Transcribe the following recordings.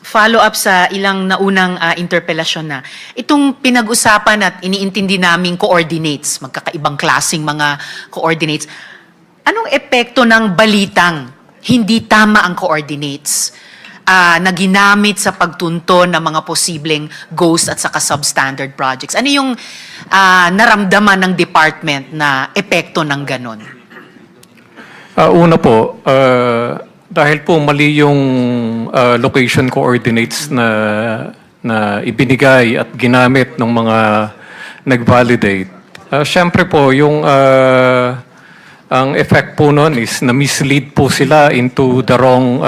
follow-up sa ilang naunang interpelasyon na. Itong pinag-usapan at iniintindi naming coordinates, magkakaibang klaseng mga coordinates, anong epekto ng balitang hindi tama ang coordinates na ginamit sa pagtunton ng mga posibleng ghost at saka substandard projects? Ano yung naramdaman ng department na epekto ng ganon? Una po, dahil po mali yung location coordinates na ibinigay at ginamit ng mga nag-validate. Siyempre po, ang effect po noon is na-mislead po sila into the wrong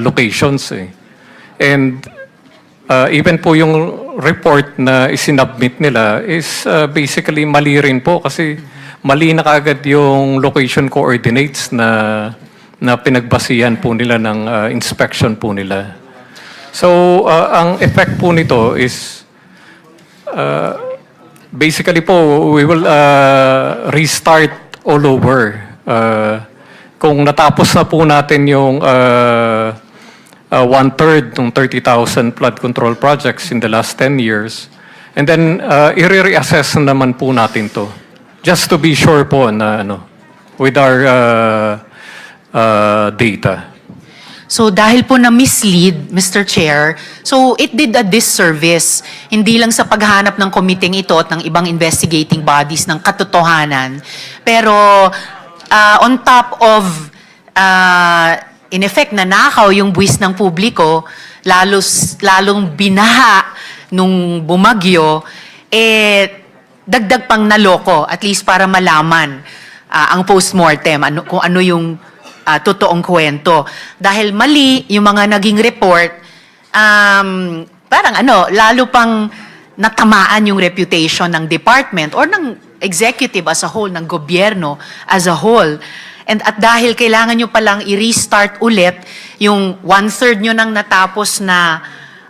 locations. And even po yung report na isinubmit nila is basically mali rin po kasi mali na kagad yung location coordinates na pinagbasihan po nila ng inspection po nila. So, ang effect po nito is basically po, we will restart all over. Kung natapos na po natin yung 1/3 ng 30,000 flood control projects in the last 10 years, and then i-reassess naman po natin to. Just to be sure po na with our data. So dahil po na-mislead, Mr. Chair, so it did a disservice, hindi lang sa paghanap ng komiteng ito at ng ibang investigating bodies ng katotohanan, pero on top of, in effect, nanakaw yung buwis ng publiko, lalong binaha nung bumagyo, dagdag pang naloko, at least para malaman ang postmortem, kung ano yung totoong kwento. Dahil mali yung mga naging report, parang lalo pang natamaan yung reputation ng department or ng executive as a whole, ng gobyerno as a whole. And at dahil kailangan nyo palang i-restart ulit yung 1/3 nyo nang natapos na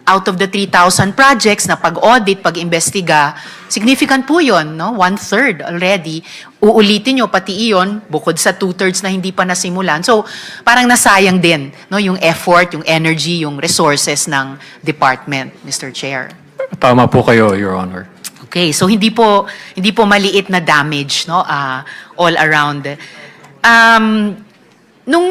out of the 3,000 projects na pag-audit, pag-imbestiga, significant po yun, no? 1/3 already. Uulitin nyo pati iyon, bukod sa 2/3 na hindi pa nasimulan. So, parang nasayang din, no? Yung effort, yung energy, yung resources ng department, Mr. Chair. Tama po kayo, Your Honor. Okay, so hindi po maliit na damage, no? All around. Nung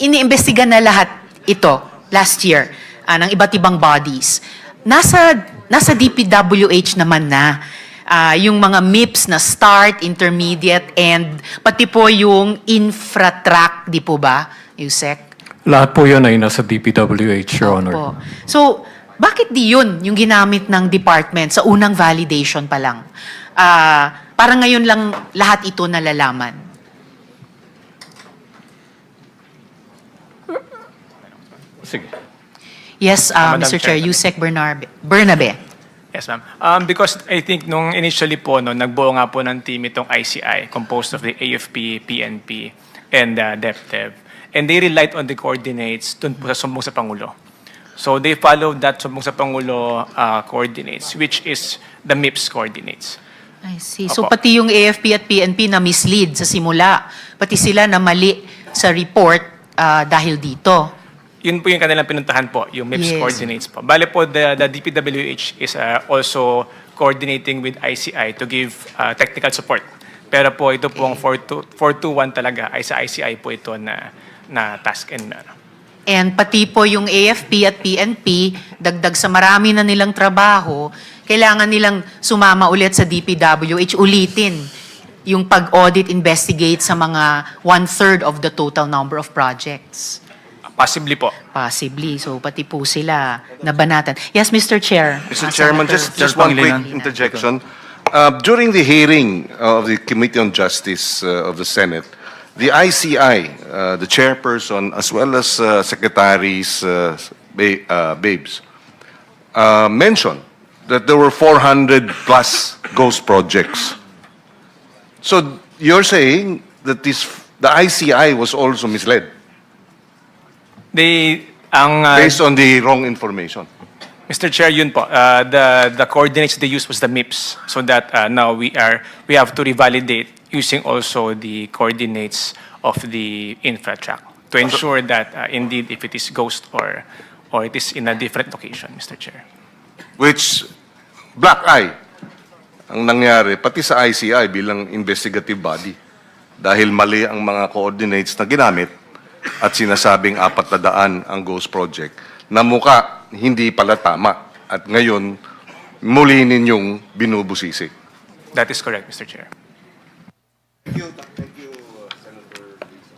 iniimbestiga na lahat ito last year, ng iba't ibang bodies. Nasa DPWH naman na yung mga MIPS na start, intermediate, and pati po yung infratrack, di po ba, Yusek? Lahat po yun ay nasa DPWH, Your Honor. Opo. So, bakit di yun yung ginamit ng department sa unang validation pa lang? Parang ngayon lang lahat ito nalalaman. Sige. Yes, Madam Mr. Chair, Chair. Yusek Bernabe. Yes, ma'am. Because I think nung initially po, nagbuo nga po ng team itong ICI, composed of the AFP, PNP, and DepDev. And they relied on the coordinates dun po sa Sumbong sa Pangulo. So they followed that Sumbong sa Pangulo coordinates, which is the MIPS coordinates. I see. So Opo. pati yung AFP at PNP na mislead sa simula. Pati sila na mali sa report dahil dito. Yun po yung kanilang pinuntahan po, yung MIPS Yes. coordinates po. Bale po, the DPWH is also coordinating with ICI to give technical support. Pero po, ito pong 421 talaga ay sa ICI po ito na task. And pati po yung AFP at PNP, dagdag sa marami na nilang trabaho, kailangan nilang sumama ulit sa DPWH, ulitin yung pag-audit, investigate sa mga 1/3 of the total number of projects. Possibly po. Possibly. So pati po sila nabanatan. Yes, Mr. Chair. Mr. Chairman, Senator just one quick Pangilinan. interjection. During the hearing of the Committee on Justice of the Senate, the ICI, the chairperson, as well as secretaries, Babes, mentioned that there were 400 plus ghost projects. So you're saying that the ICI was also misled based on the wrong information? Mr. Chair, yun po. The coordinates they used was the MIPS. So that now we have to revalidate using also the coordinates of the infra track to ensure that indeed if it is ghost or or it is in a different location, Mr. Chair. Which, black eye ang nangyari, pati sa ICI bilang investigative body. Dahil mali ang mga coordinates na ginamit at sinasabing 400 ang Ghost Project na muka hindi pala tama. At ngayon, muli ninyong binubusisi. That is correct, Mr. Chair.